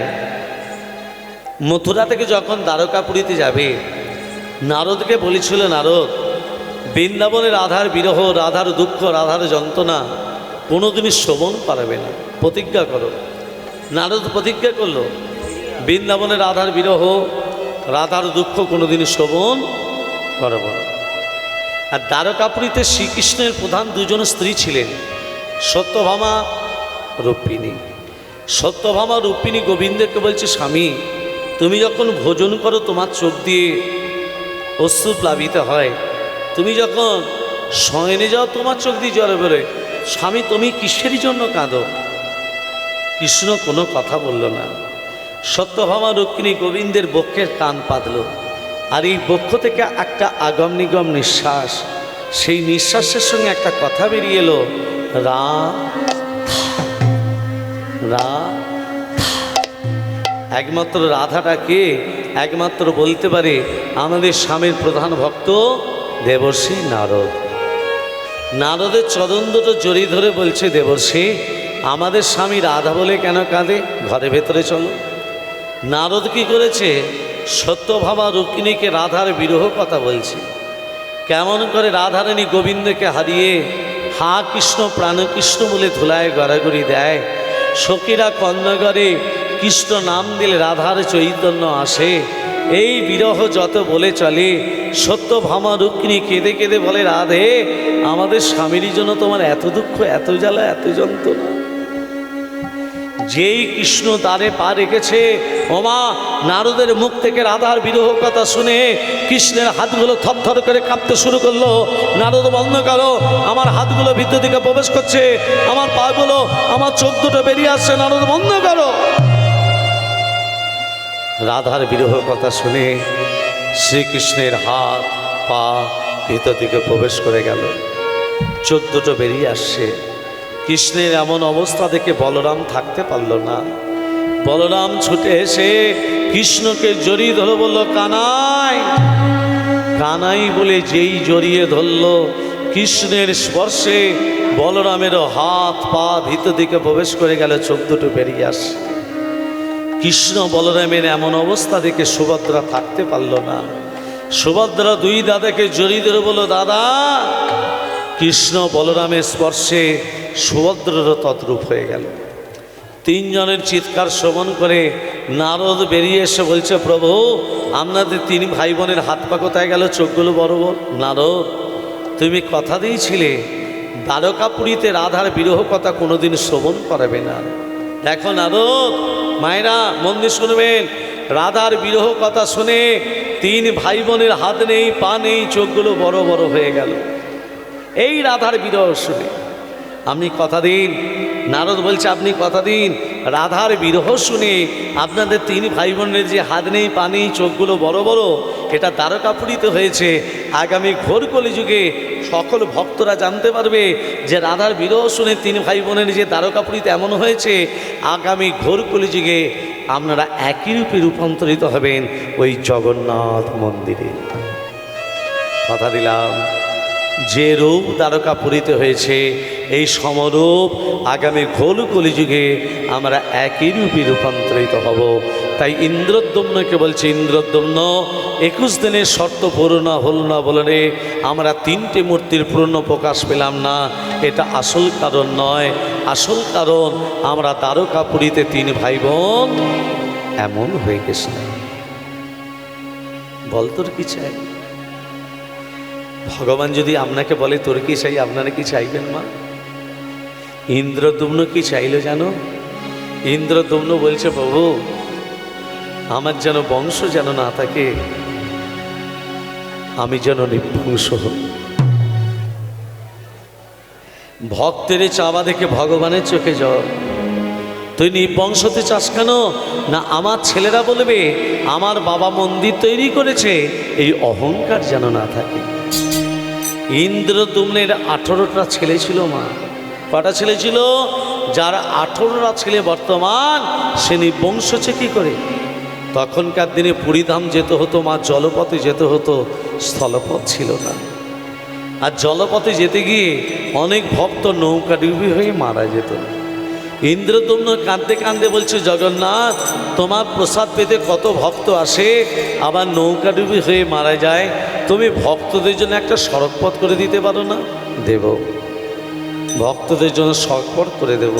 মথুরা থেকে যখন দ্বারকাপুরীতে যাবে, নারদকে বলেছিল নারদ বৃন্দাবনে রাধার বিরহ, রাধার দুঃখ, রাধার যন্ত্রণা কোনোদিনই শ্রবণ পারবে না, প্রতিজ্ঞা করো। নারদ প্রতিজ্ঞা করলো বৃন্দাবনে রাধার বিরহ, রাধার দুঃখ কোনোদিনই শ্রবণ করব না। আর দ্বারকাপুরীতে শ্রীকৃষ্ণের প্রধান 2জন স্ত্রী ছিলেন, সত্যভামা, রুক্মিণী। সত্যভামা রুক্মিণী গোবিন্দকে বলছে স্বামী তুমি যখন ভোজন করো তোমার চোখ দিয়ে অশ্রু প্লাবিত হয়, তুমি যখন শয়নে যাও তোমার চোখ দিয়ে জল বেরোয়, স্বামী তুমি কিসের জন্য কাঁদো? কৃষ্ণ কোনো কথা বলল না। সত্যভামা রুক্মিণী গোবিন্দের বক্ষের কান পাতল, আর এই বক্ষ থেকে একটা আগম নিগম নিঃশ্বাস, সেই নিঃশ্বাসের সঙ্গে একটা কথা বেরিয়ে এলো, রা রা। একমাত্র রাধাটাকে একমাত্র বলতে পারে আমাদের স্বামীর প্রধান ভক্ত দেবর্ষি নারদ। নারদের চরণ দুটো জড়িয়ে ধরে বলছে দেবর্ষি আমাদের স্বামী রাধা বলে কেন কাঁদে? ঘরে ভেতরে চলো। নারদ কি করেছে, সত্যভামা রুক্মিণীকে রাধার বিরহ কথা বলছে, কেমন করে রাধারানী গোবিন্দকে হারিয়ে হা কৃষ্ণ প্রাণকৃষ্ণ বলে ধুলায় গড়াগড়ি দেয়। সখীরা কন্যাগরে কৃষ্ণ নাম দিলে রাধার চৈতন্য আসে। এই বিরহ যত বলে চলে, সত্যভামা রুক্মিণী কেঁদে কেঁদে বলে, রাধে আমাদের স্বামীর জন্য তোমার এত দুঃখ, এত জ্বালা, এত যন্ত্রণা। যেই কৃষ্ণ দ্বারে পা রেখেছে, ওমা নারদের মুখ থেকে রাধার বিরহ কথা শুনে কৃষ্ণের হাতগুলো থরথর করে কাঁপতে শুরু করলো। নারদ বন্ধ করো, আমার হাতগুলো ভিতর দিকে প্রবেশ করছে, আমার পাগুলো, আমার চোখ দুটো বেরিয়ে আসছে, নারদ বন্ধ করো। রাধার বিরহ কথা শুনে শ্রীকৃষ্ণের হাত পা ভিতর দিকে প্রবেশ করে গেল, চোখ দুটো বেরিয়ে আসছে। কৃষ্ণের এমন অবস্থা দেখে বলরাম থাকতে পারল না। বলরাম ছুটে এসে কৃষ্ণকে জড়িয়ে ধরে বলল, কানাই কানাই বলে যেই জড়িয়ে ধরল, কৃষ্ণের স্পর্শে বলরামেরও হাত পা ভিতর দিকে প্রবেশ করে গেল, চোখ দুটো বেরিয়ে আসে। কৃষ্ণ বলরামের এমন অবস্থা দেখে সুভদ্রা থাকতে পারল না। সুভদ্রা দুই দাদাকে জড়িয়ে ধরে বলল, দাদা। কৃষ্ণ বলরামের স্পর্শে সুভদ্রারও তদ্রূপ হয়ে গেল। তিনজনের চিৎকার শ্রবণ করে নারদ বেরিয়ে এসে বলছে, প্রভু আপনাদের তিন ভাই বোনের হাত পা কোথায় গেল, চোখগুলো বড় বড়। নারদ তুমি কথা দিয়েছিলে দ্বারকাপুরীতে রাধার বিরহ কথা কোনোদিন শ্রবণ করাবে না। দেখো নারদ, মায়েরা মন দিয়ে শুনবেন, রাধার বিরহ কথা শুনে তিন ভাই বোনের হাত নেই, পা নেই, চোখগুলো বড় বড় হয়ে গেল এই রাধার বিরহ শুনে। আপনি কথা দিন, নারদ বলছে আপনি কথা দিন, রাধার বিরহ শুনে আপনাদের তিন ভাই বোনের যে হাত নেই, পা নেই, চোখগুলো বড় বড়, এটা দ্বারকাপুরীতে হয়েছে। আগামী ঘোর কলিযুগে সকল ভক্তরা জানতে পারবে যে রাধার বিরহ শুনে তিন ভাই বোনের যে দ্বারকাপুরীতে এমন হয়েছে। আগামী ঘোর কলিযুগে আপনারা একই রূপে রূপান্তরিত হবেন ওই জগন্নাথ মন্দিরে। কথা দিলাম, যে রূপ দ্বারকাপুরীতে হয়েছে এই সমরূপ আগামী ঘোর কলিযুগে আমরা একই রূপে রূপান্তরিত হব। তাই ইন্দ্রদ্যম্নকে বলছে, ইন্দ্রদ্যম্ন 21 দিনের শর্ত পূর্ণ হল না বলে আমরা তিনটে মূর্তির পূর্ণ প্রকাশ পেলাম না। এটা আসল কারণ নয়, আসল কারণ আমরা দ্বারকাপুরীতে তিন ভাই বোন এমন হয়ে গেছে। বল তোর কি চাই? ভগবান যদি আপনাকে বলে তোর কি চাই, আপনারা কি চাইবেন মা? ইন্দ্রদ্যম্ন কি চাইল জানো? ইন্দ্রদ্যম্ন বলছে, প্রভু আমার যেন বংশ যেন না থাকে, আমি যেন নির্বংশ হই। ভক্তের চাওয়া দেখে ভগবানের চোখে জল। তুই নির্বংশতে চাস কেন? না আমার ছেলেরা বলবে আমার বাবা মন্দির তৈরি করেছে, এই অহংকার যেন না থাকে। ইন্দ্রদ্যম্নের 18টা ছেলে ছিল মা। কটা ছেলে ছিল? যার 18টা ছেলে বর্তমান, সে নির্বংশ হচ্ছে কী করে? তখনকার দিনে পুরীধাম যেতে হতো মা, জলপথে যেতে হতো, স্থলপথ ছিল না। আর জলপথে যেতে গিয়ে অনেক ভক্ত নৌকা ডুবি হয়ে মারা যেত। ইন্দ্রদ্যম্ন কাঁদতে কাঁদতে বলছে, জগন্নাথ তোমার প্রসাদ পেতে কত ভক্ত আসে, আবার নৌকা ডুবি হয়ে মারা যায়, তুমি ভক্তদের জন্য একটা সড়কপথ করে দিতে পারো না? দেব, ভক্তদের জন্য সড়কপথ করে দেব।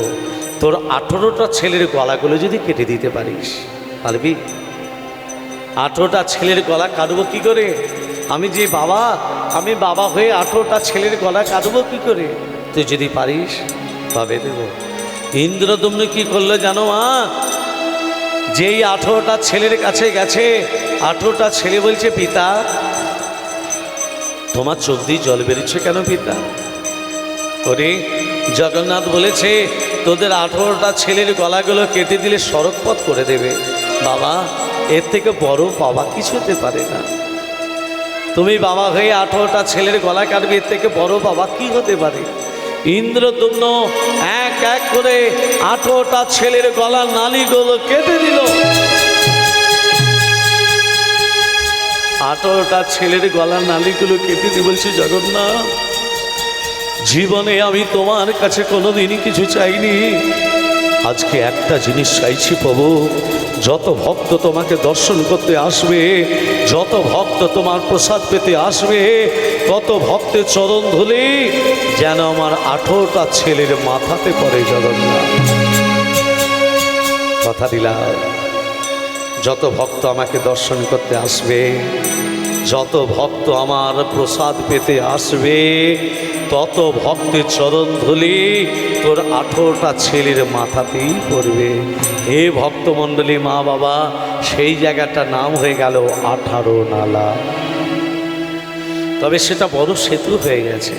তোর 18টা ছেলের গলাগুলো যদি কেটে দিতে পারিস, পারবি? 18টা ছেলের গলা কাটবো কি করে? আমি যে বাবা, আমি বাবা হয়ে 18টা ছেলের গলা কাটবো কি করে? তুই যদি পারিস তবে দেব। ইন্দ্রদ্যম্ন কি করলো জানো মা? যেই 18টা ছেলের কাছে গেছে, 18টা ছেলে বলছে, পিতা তোমার চোখ দিয়ে জল বেরিয়েছে কেন পিতা? ওরে জগন্নাথ বলেছে তোদের 18টা ছেলের গলাগুলো কেটে দিলে সড়কপথ করে দেবে। বাবা এর থেকে বড় বাবা কিছু হতে পারে না। তুমি বাবা হয়ে 18টা ছেলের গলা কাটবে, এর থেকে বড় বাবা কি হতে পারে? ইন্দ্রদ্যম্ন এক এক করে 18টা ছেলের গলার নালীগুলো কেটে দিল। 18টা ছেলের গলার নালীগুলো কেটে দিয়ে বলছে, জগন্নাথ জীবনে আমি তোমার কাছে কোনোদিনই কিছু চাইনি, আজকে একটা জিনিস চাইছি প্রভু, যত ভক্ত তোমাকে দর্শন করতে আসবে, যত ভক্ত তোমার প্রসাদ পেতে আসবে, তত ভক্তের চরণ ধুলে যেন আমার 18টা ছেলের মাথাতে পড়ে জগন্নাথ। কথা দিলাম, যত ভক্ত আমাকে দর্শন করতে আসবে, যত ভক্ত আমার প্রসাদ পেতে আসবে, তত ভক্তের চরণ ধুলি তোর 18টা ছেলের মাথাতেই পড়বে। এ ভক্তমণ্ডলী মা বাবা, সেই জায়গাটার নাম হয়ে গেল 18 নালা। তবে সেটা বড় সেতু হয়ে গেছে।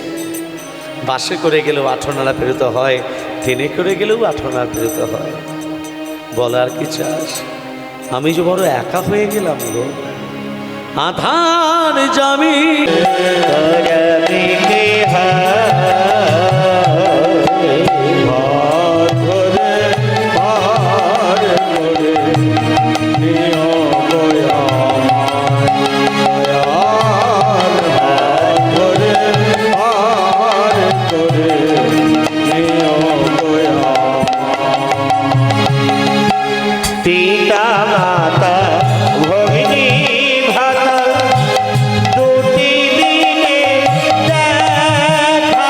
বাসে করে গেলেও 18 নালা পেরোতে হয়, ট্রেনে করে গেলেও 18 নালা পেরোতে হয়। বলার কি চাস? আমি যে বড় একা হয়ে গেলাম গো। আধার জামি পিতা মাতা ভগিনী ভাতা দুটি দিনে দেখা,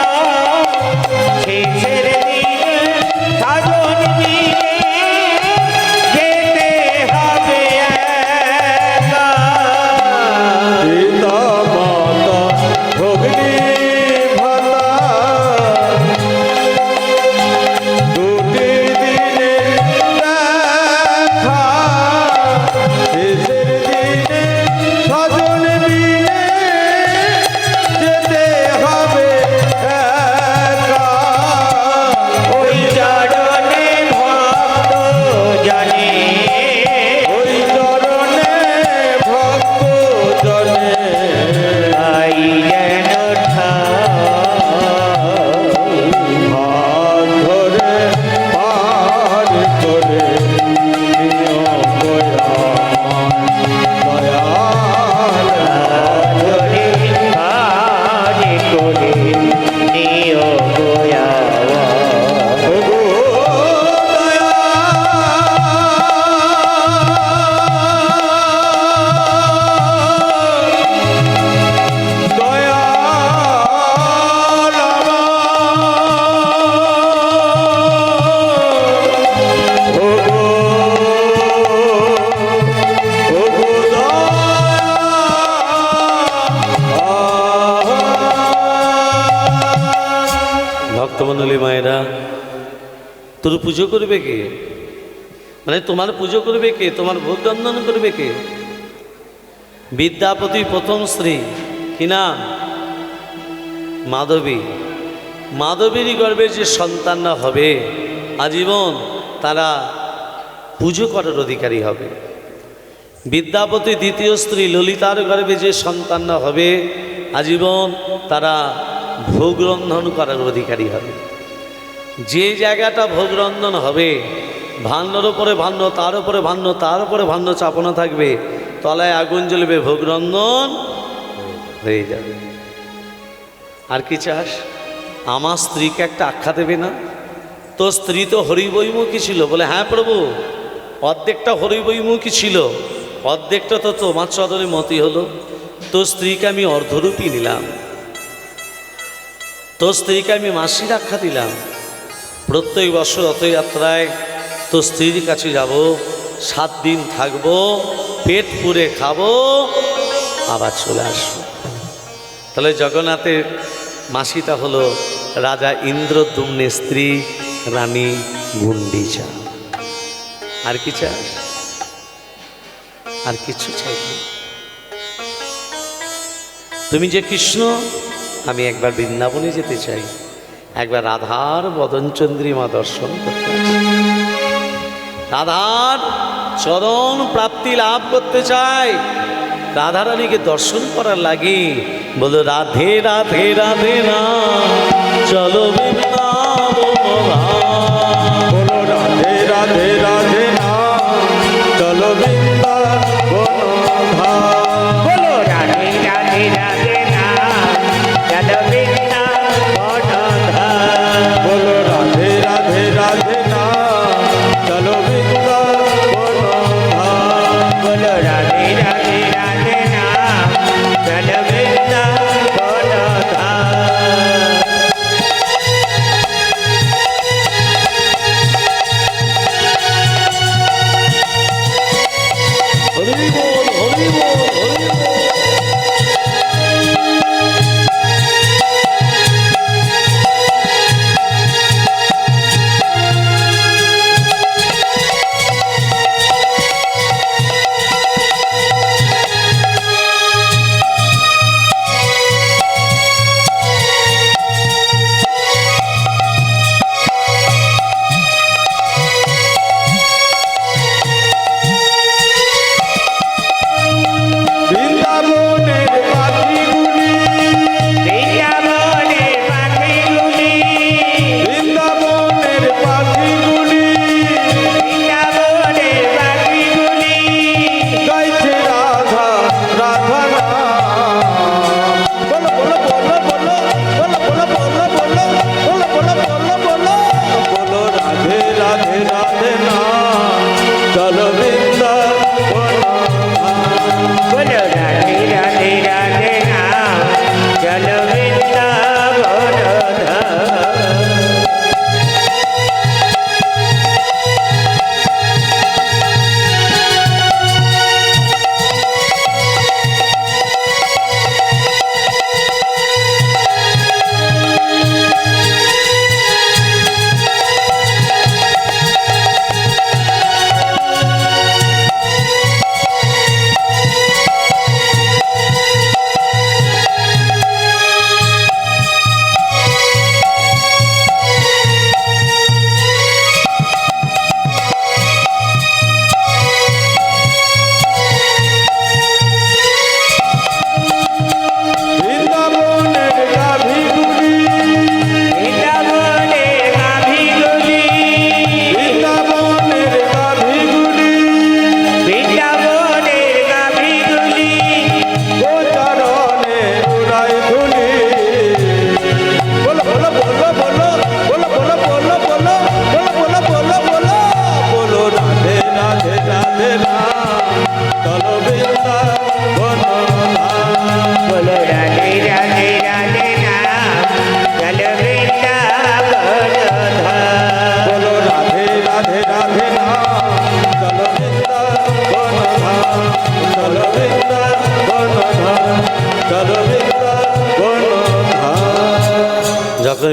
শেষের দিনে সাধন দিনে যেতে হবে একা। পিতা মাতা ভগ্নী ভাতা দুটি দিনে দেখা, শেষের দিনে সাধন বিনে যেতে হবে একা। ওই চরণে ভক্ত জনে, ওই চরণে ভক্ত জনে আই যেন হাত ধরে পার করে নিও দয়াল। ধরে কাজে করে নিও গোয়াওয়া। ওগো দয়াল, ওগো ওগো ভক্তমণ্ডলী মায়েরা, তোর পুজো করবে কে? মানে তোমার পুজো করবে কে? তোমার ভোগ রন্ধন করবে কে? বিদ্যাপতি প্রথম স্ত্রী কি নাম? মাধবী। মাধবীরই গর্ভে যে সন্তানরা হবে আজীবন তারা পুজো করার অধিকারী হবে। বিদ্যাপতি দ্বিতীয় স্ত্রী ললিতার গর্ভে যে সন্তানরা হবে আজীবন তারা ভোগ রন্ধন করার অধিকারী হবে। যে জায়গাটা ভোগ রন্ধন হবে, ভান্নর ওপরে ভান্ন, তার উপরে ভান্ন, তার উপরে ভান্ন চাপানো থাকবে, তলায় আগুন জ্বলবে, ভোগ রন্ধন হয়ে যাবে। আর কি চাস? আমার স্ত্রীকে একটা আখ্যা দেবে না? তোর স্ত্রী তো হরিবৈমুখী ছিল। বলে হ্যাঁ প্রভু, অর্ধেকটা হরিবৈমুখী ছিল, অর্ধেকটা তো তোমার চরণে মতি হলো। তোর স্ত্রীকে আমি অর্ধরূপী নিলাম, তোর স্ত্রীকে আমি মাসির আখ্যা দিলাম। প্রত্যেক বছর রথযাত্রায় তোর স্ত্রীর কাছে যাব, 7 দিন থাকবো, পেট পুরে খাবো, আবার চলে আসবো। তাহলে জগন্নাথের মাসিটা হলো রাজা ইন্দ্রদ্যুম্নের স্ত্রী রানী গুন্ডিচা। আর কি চাস? আর কিছু চাই না। তুমি যে কৃষ্ণ, আমি একবার বৃন্দাবনে যেতে চাই, একবার রাধার বদনচন্দ্রিমা দর্শন করতে চাই, রাধার চরণ প্রাপ্তি লাভ করতে চাই, রাধারানীকে দর্শন করার লাগি। বলো রাধে রাধে রাধে না, চলো বৃন্দাবন ধাম। বলো রাধে রাধে রাধে না, চলো বৃন্দাবন ধাম। বলো রাধে রাধে রাধে না, চলো বৃন্দাবন ধাম। বলো রাধে রাধে রাধে না,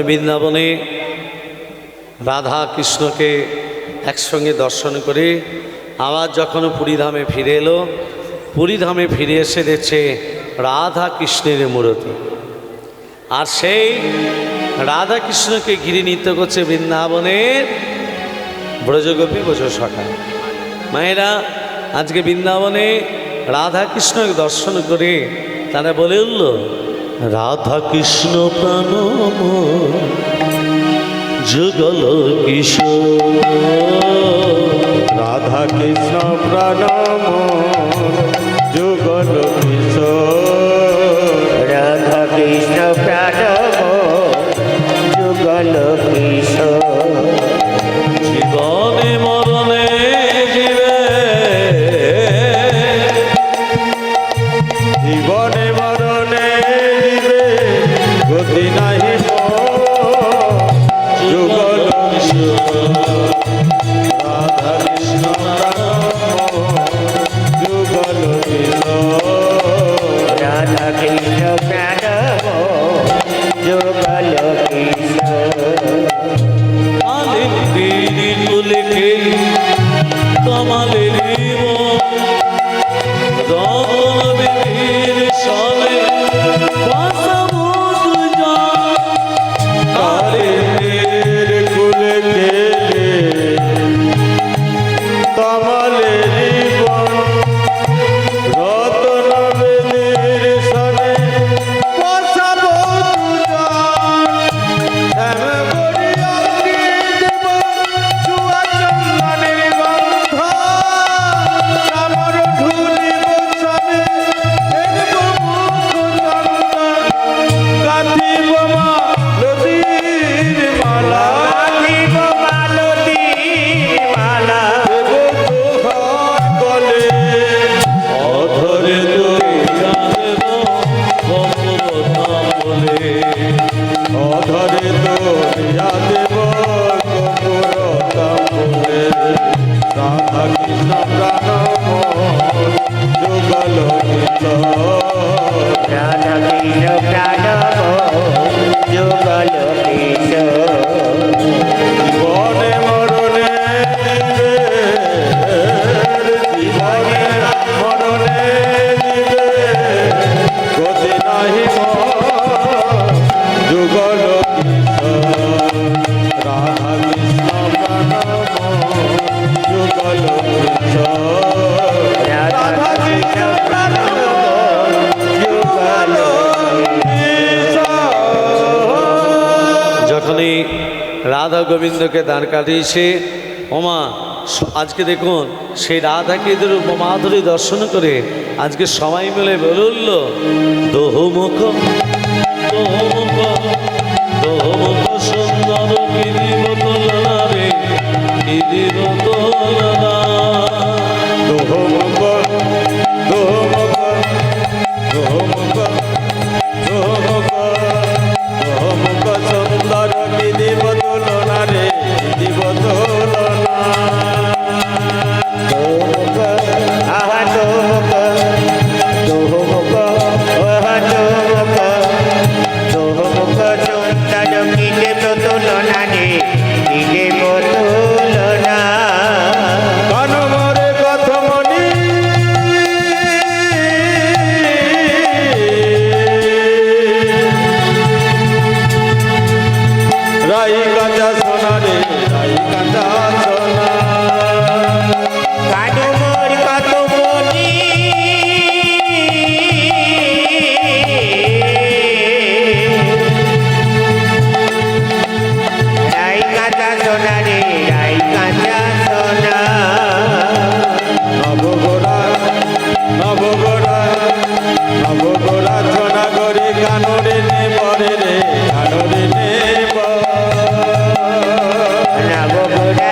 বৃন্দাবনে রাধা কৃষ্ণকে একসঙ্গে দর্শন করে আবার যখন পুরীধামে ফিরে এলো, পুরীধামে ফিরে এসে দেখছে রাধা কৃষ্ণের মূর্তি। আর সেই রাধা কৃষ্ণকে ঘিরে নৃত্য করছে বৃন্দাবনের ব্রজগোপী ব্রজ সখা। মায়েরা আজকে বৃন্দাবনে রাধা কৃষ্ণকে দর্শন করে তারা বলে উঠল, রাধা কৃষ্ণ প্রাণ যুগল কিশোর, রাধা কৃষ্ণ প্রাণ যুগল কিশোর, রাধা কৃষ্ণ প্রাণ যুগল কিশোর, জীবনে মরণে জীবে জীবনে মরণে জীবে গতি নাহি যুগল কিশোর, রাধা কৃষ্ণ প্রাণ যুগল কিশোর, রাধা কৃষ্ণ প্রাণ যুগল কিশোর, আলিন্দিরি কুলকে কমলের রমন বিধির সবে বাসাবো দুজন, কালিন্দির কুলে গেলে কমলের বন, রতন বেদির সনে বসাবো দুজন, শ্যাম বড়ি অঙ্গে দেব চুয়া চন্দনের গন্ধ, কামর ঢুলিব সবে ফেলব মুখ চন্দন, গাঁথিব মালতীর মালা, গাঁথিব মালতীর মালা, দেব তোহার গলে অধরে দইয়া দেব কপরতা বলে, অধরে দইয়া দেব কপুরতা বলে, রাধা কৃষ্ণ প্রাণ যুগল কিশোর, রাধা কৃষ্ণ প্রাণ যুগল কিশোর, জীবনে মরণে দিবে, জীবনে মরণে দিবে গতি নাহি যুগল কিশোর, রাধা কৃষ্ণ প্রাণ যুগল কিশোর, রাধা কৃষ্ণ প্রাণ যুগল যখনই রাধা গোবিন্দকে দাঁড় কাটিয়েছে, ওমা আজকে দেখুন সেই রাধাকে মাধুরী দর্শন করে আজকে সবাই মিলে বলে উঠল, দোহমুখ দোহমুখ দোহমুখ সুন্দর কি দিব তোলনা রে, কি দিব তোলনা, দোহমুখ দোহমুখ দোহমুখ দোহমুখ দোহমুখ সুন্দর কি দিব তোলনা রে, কি দিব তোলনা, দোমুখ আহা দোমুখ দোমুখ আহা দোমুখ দোমুখ সুন্দর কি দেব তুলনা রে, কি দেব তুলনা, কানমরে কথমনি রাই কাঁচা সোনা রে, রাই কাঁচা সোনা, কাদুমোর কত মনি রাই কাঁচা সোনা রে, রাই কাঁচা সোনা, নবগোড়া নবগোড়া নবগোড়া সোনা গরি কানরে নে পরে রে, কানরে নে নবগোড়া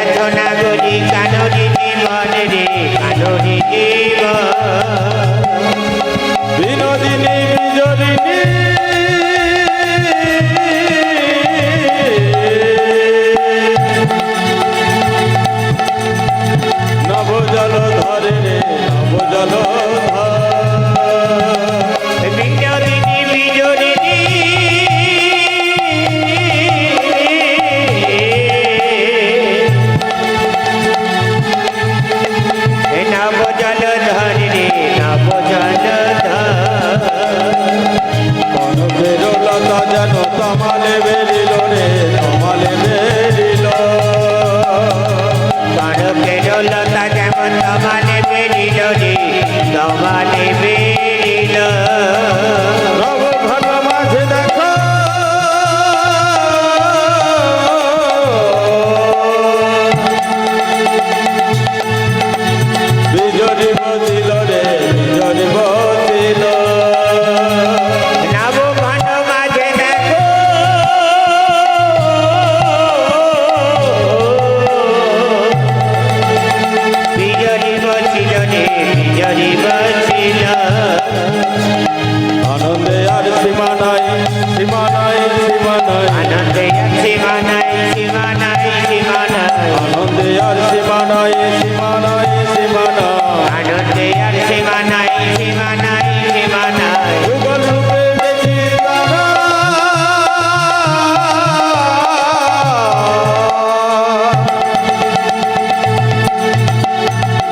সীমা নাই সীমা নাই সীমা নাই আনন্দে আর সীমা নাই সীমা নাই সীমা নাই আনন্দে আর সীমা নাই সীমা নাই সীমা নাই যুগল রূপে দেখি তারা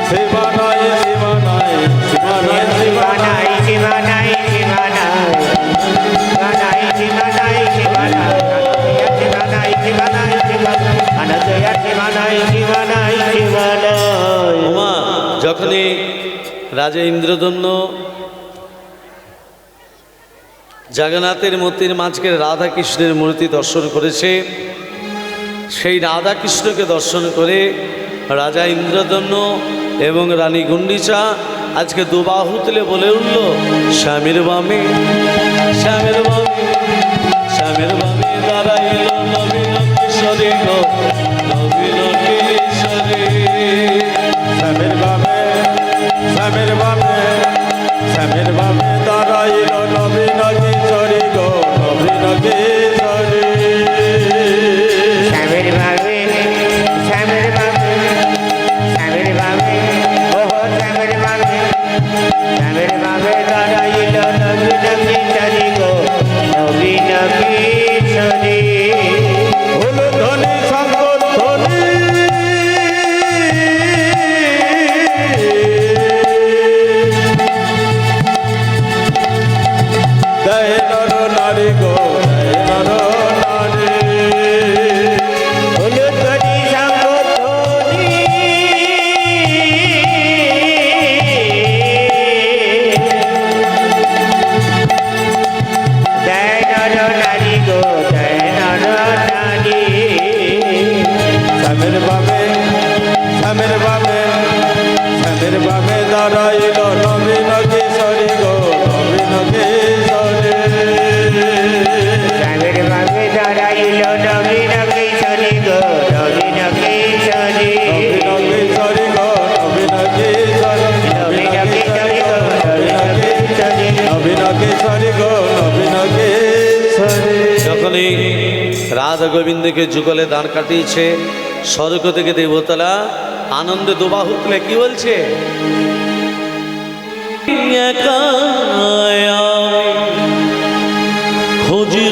সীমা নাই সীমা নাই সীমা নাই সীমা নাই সীমা নাই সীমা নাই সীমা নাই সীমা নাই সীমা নাই সীমা নাই সীমা নাই আনন্দে আর সীমা নাই সীমা নাই সীমা নাই ওমা যখনই রাজা ইন্দ্রদম্ন জগন্নাথের মূর্তির মাঝখানে রাধা কৃষ্ণের মূর্তি দর্শন করেছে, সেই রাধা কৃষ্ণকে দর্শন করে রাজা ইন্দ্রদম্ন এবং রানী গুন্ডিচা আজকে দুবাহু তুলে বলে উঠল, স্বামীর বামে স্বামীর বামে স্বামীর বামে দাঁড়াইল নবীন কিশোরী গো নবীন কিশোরী। স্বামীর বামে স্বামীর বামে স্বামীর বামে দাঁড়াইল নবীন কিশোরী গো নবীন কিশোরী। স্বামীর ভাবে স্বামীর ভাবে স্বামীর ভাবে ওহো স্বামীর ভাবে স্বামীর ভাবে দাঁড়াইল নবীন কিশোরী গো নবীন কিশোরী। ফুল ধ্বনি শঙ্কর ধ্বনি জয় নর নারী গো জয় নর নারী। ফুলধ্বনি শঙ্খধ্বনি জয় নর নারী গো জয় নর নারী। স্বামীর বামে স্বামীর বামে স্বামীর বামে দাঁড়াইল নবীন কিশোরী গো নবীন কিশোরী। স্বামীর ভাবে দাঁড়াইল নবীন কিশোরী গো নবীন কিশোরী। নবীন কিশোরী গো নবীন কিশোরী। নবীন কিশোরী গো নবীন কিশোরী। নবীন কিশোরী গো নবীন কিশোরী। যখনই রাধা গোবিন্দকে যুগলে দাঁড় কাটিয়েছে, স্বর্গ থেকে দেবতারা আনন্দে দুবাহু তুলে কি বলছে, খুঁজি